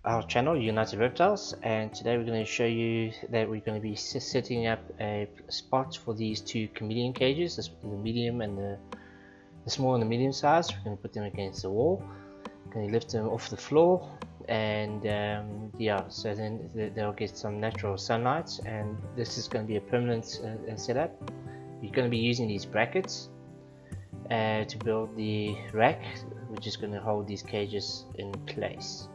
our channel United Reptiles, and today we're going to show you that we're going to be setting up a spot for these two chameleon cages, the medium and the small and the medium size. We're going to put them against the wall, going to lift them off the floor, and yeah, so then they'll get some natural sunlight, and this is going to be a permanent setup. You're going to be using these brackets to build the rack, which is going to hold these cages in place.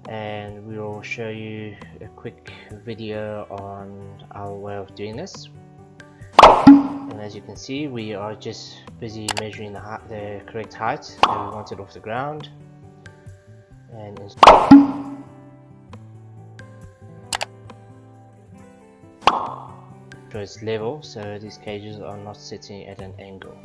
And we will show you a quick video on our way of doing this. And as you can see, we are just busy measuring the correct height that we want it off the ground, and so it's level, so these cages are not sitting at an angle.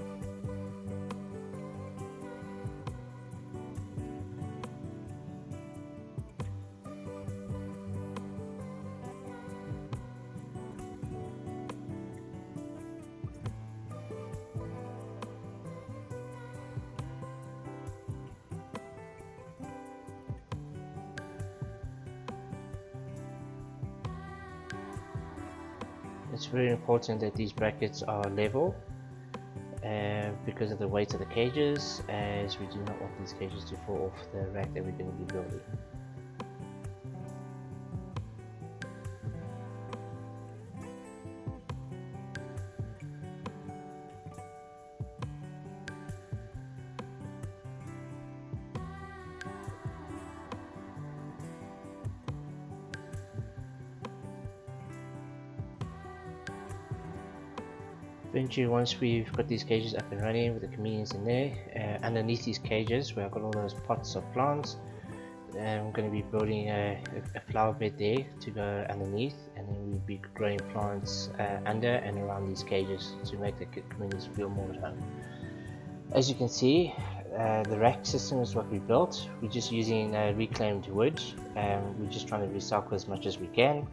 It's very important that these brackets are level because of the weight of the cages, as we do not want these cages to fall off the rack that we're going to be building. Eventually, once we've got these cages up and running with the chameleons in there, underneath these cages where I've got all those pots of plants, I'm going to be building a flower bed there to go underneath, and then we'll be growing plants under and around these cages to make the chameleons feel more at home. As you can see, the rack system is what we built. We're just using reclaimed wood, we're just trying to recycle as much as we can.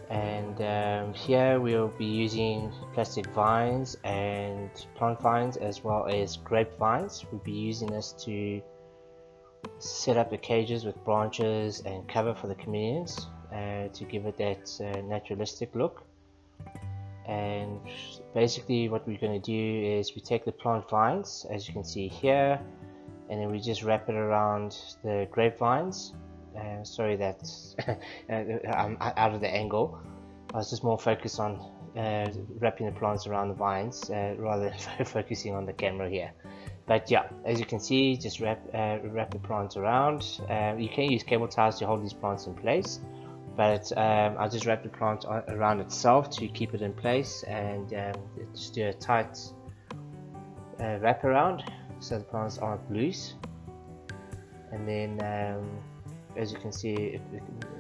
And here we'll be using plastic vines and plant vines, as well as grapevines. We'll be using this to set up the cages with branches and cover for the chameleons to give it that naturalistic look. And basically what we're going to do is we take the plant vines, as you can see here, and then we just wrap it around the grapevines. Sorry that I'm out of the angle. I was just more focused on wrapping the plants around the vines rather than focusing on the camera here. But yeah, as you can see, just wrap the plants around. You can use cable ties to hold these plants in place, but I'll just wrap the plant around itself to keep it in place, and just do a tight wrap around so the plants aren't loose. And then as you can see, it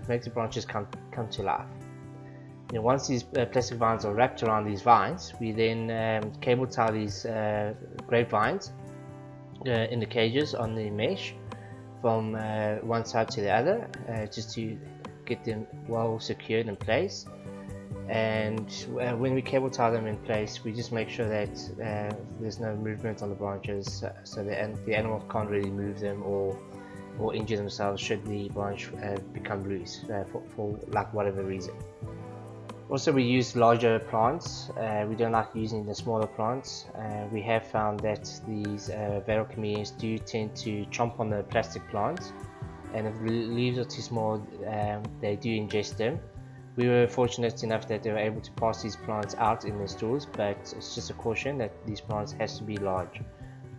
makes the branches come to life. And once these plastic vines are wrapped around these vines, we then cable tie these grapevines in the cages on the mesh from one side to the other, just to get them well secured in place. And when we cable tie them in place, we just make sure that there's no movement on the branches, so the animal can't really move them or injure themselves should the branch become loose for like whatever reason. Also, we use larger plants. We don't like using the smaller plants. We have found that these Vail chameleons do tend to chomp on the plastic plants, and if the leaves are too small, they do ingest them. We were fortunate enough that they were able to pass these plants out in their stores, but it's just a caution that these plants has to be large.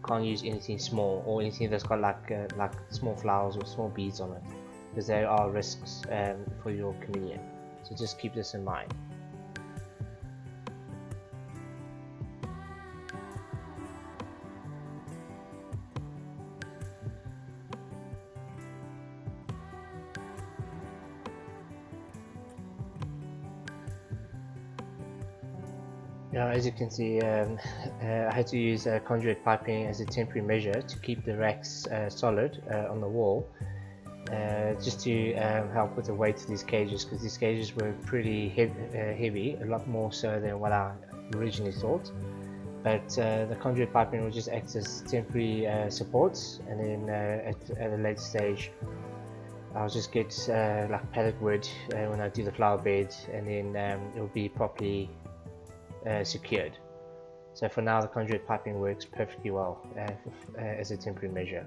Can't use anything small or anything that's got like small flowers or small beads on it, because there are risks for your chameleon, so just keep this in mind. Now, as you can see, I had to use conduit piping as a temporary measure to keep the racks solid on the wall, just to help with the weight of these cages, because these cages were pretty heavy, a lot more so than what I originally thought. But the conduit piping will just act as temporary supports, and then at a later stage I'll just get like pallet wood when I do the flower bed, and then it will be properly secured. So for now the conduit piping works perfectly well as a temporary measure.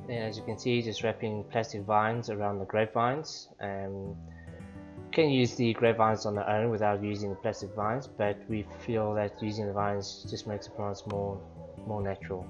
And as you can see, just wrapping plastic vines around the grapevines. You can use the grapevines on their own without using the plastic vines, but we feel that using the vines just makes the plants more natural.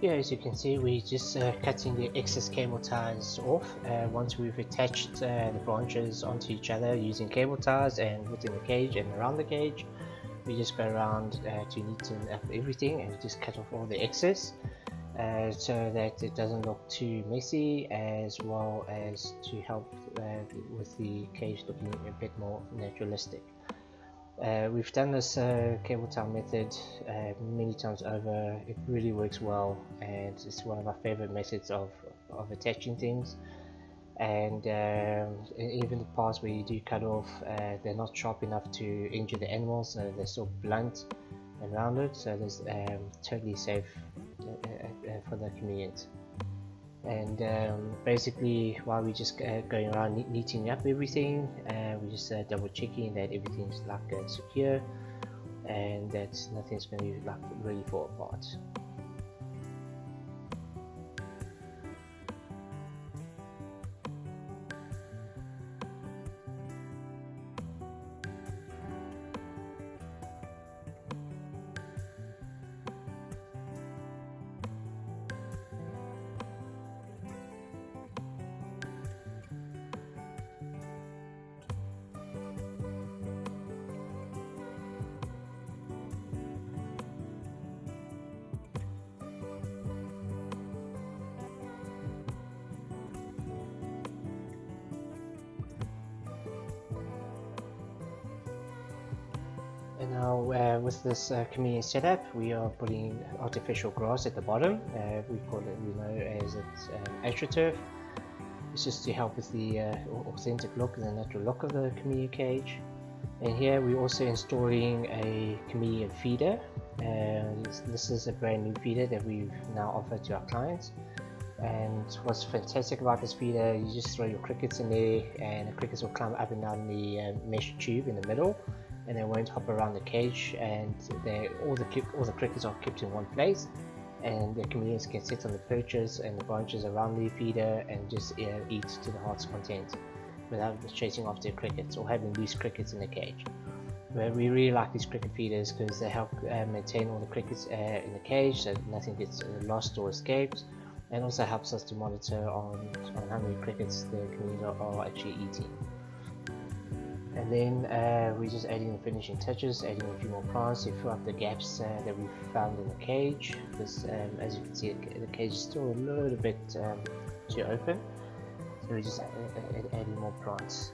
Here, as you can see, we're just cutting the excess cable ties off. Once we've attached the branches onto each other using cable ties and within the cage and around the cage, we just go around to neaten up everything and just cut off all the excess so that it doesn't look too messy, as well as to help with the cage looking a bit more naturalistic. We've done this cable tie method many times over. It really works well, and it's one of our favorite methods of attaching things. And even the parts where you do cut off, they're not sharp enough to injure the animals, so they're still blunt and rounded, so there's totally safe for the chameleons. And basically, while we just going around neating up everything, we're just double checking that everything's like secure and that nothing's going to like really fall apart. And now with this chameleon setup, we are putting artificial grass at the bottom. We know as it's astroturf. It's just to help with the authentic look and the natural look of the chameleon cage. And here we're also installing a chameleon feeder. This is a brand new feeder that we've now offered to our clients. And what's fantastic about this feeder, you just throw your crickets in there and the crickets will climb up and down the mesh tube in the middle, and they won't hop around the cage, and all the crickets are kept in one place, and the chameleons can sit on the perches and the branches around the feeder and just eat to the heart's content without chasing after crickets or having loose crickets in the cage. But we really like these cricket feeders because they help maintain all the crickets in the cage so nothing gets lost or escapes, and also helps us to monitor on how many crickets the communities are actually eating. And then we're just adding the finishing touches, adding a few more plants to fill up the gaps that we found in the cage, because as you can see the cage is still a little bit too open, so we're just adding more plants.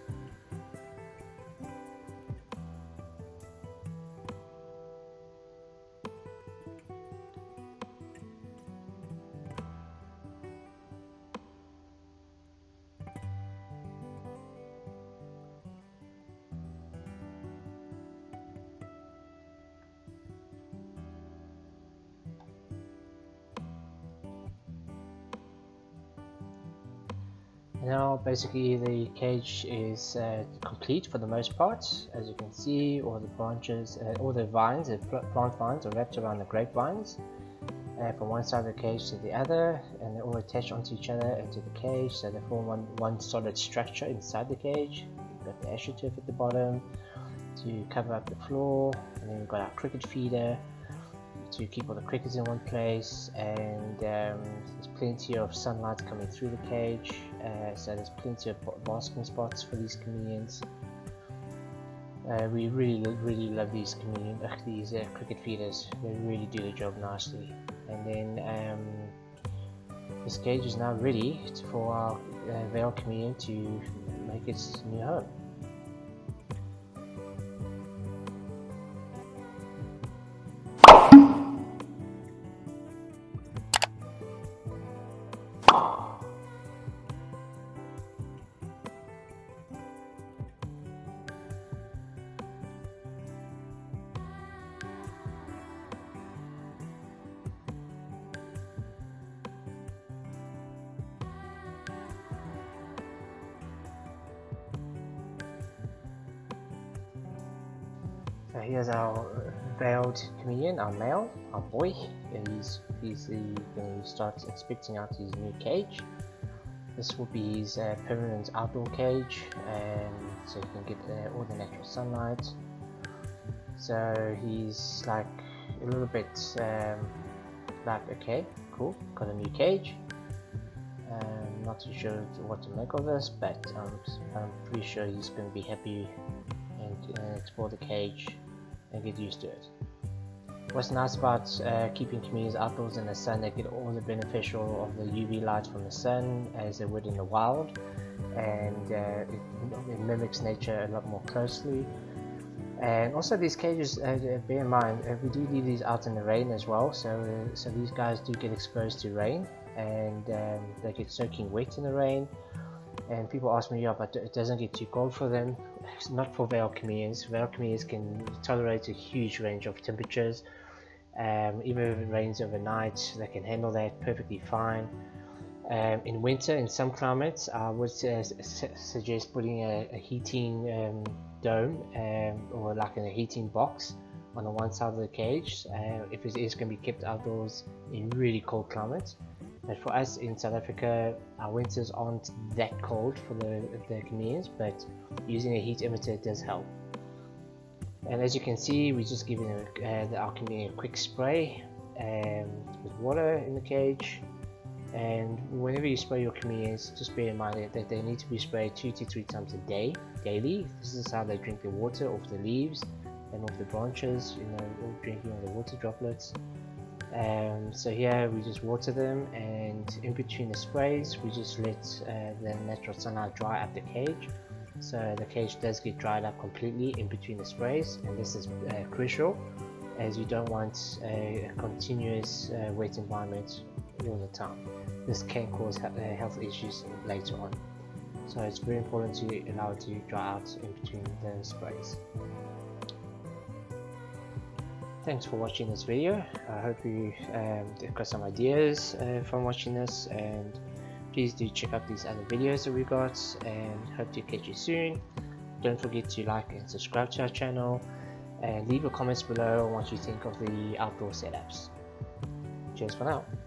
Now basically the cage is complete for the most part. As you can see, all the branches, all the vines, the plant vines are wrapped around the grapevines from one side of the cage to the other, and they're all attached onto each other into the cage, so they form one solid structure inside the cage. We've got the astroturf at the bottom to cover up the floor, and then we've got our cricket feeder to keep all the crickets in one place, and there's plenty of sunlight coming through the cage, so there's plenty of basking spots for these chameleons. We really love these cricket feeders. They really do the job nicely. And then this cage is now ready for our veil chameleon to make its new home. So here's our veiled chameleon, our male, our boy. He's going to start inspecting out his new cage. This will be his permanent outdoor cage, so he can get all the natural sunlight. So he's like a little bit like, okay, cool, got a new cage. Not too sure what to make of this, but I'm pretty sure he's going to be happy and explore the cage and get used to it. What's nice about keeping chameleons outdoors in the sun, they get all the beneficial of the UV light from the sun as they would in the wild, and it mimics nature a lot more closely. And also these cages, bear in mind, we do leave these out in the rain as well, so these guys do get exposed to rain, and they get soaking wet in the rain. And people ask me, yeah, but it doesn't get too cold for them. It's not for veil chameleons. Veil chameleons can tolerate a huge range of temperatures. Even if it rains overnight, they can handle that perfectly fine. In winter, in some climates, I would suggest putting a heating dome or like in a heating box on the one side of the cage if it is going to be kept outdoors in really cold climates. But for us in South Africa, our winters aren't that cold for the chameleons, but using a heat emitter does help. And as you can see, we're just giving our chameleon a quick spray with water in the cage. And whenever you spray your chameleons, just bear in mind that they need to be sprayed 2 to 3 times a day, daily. This is how they drink the water off the leaves and off the branches, all drinking all the water droplets. So here we just water them, and in between the sprays we just let the natural sunlight dry up the cage, so the cage does get dried up completely in between the sprays. And this is crucial, as you don't want a continuous wet environment all the time. This can cause health issues later on, so it's very important to allow it to dry out in between the sprays. Thanks for watching this video. I hope you got some ideas from watching this, and please do check out these other videos that we got, and hope to catch you soon. Don't forget to like and subscribe to our channel, and leave your comments below on what you think of the outdoor setups. Cheers for now.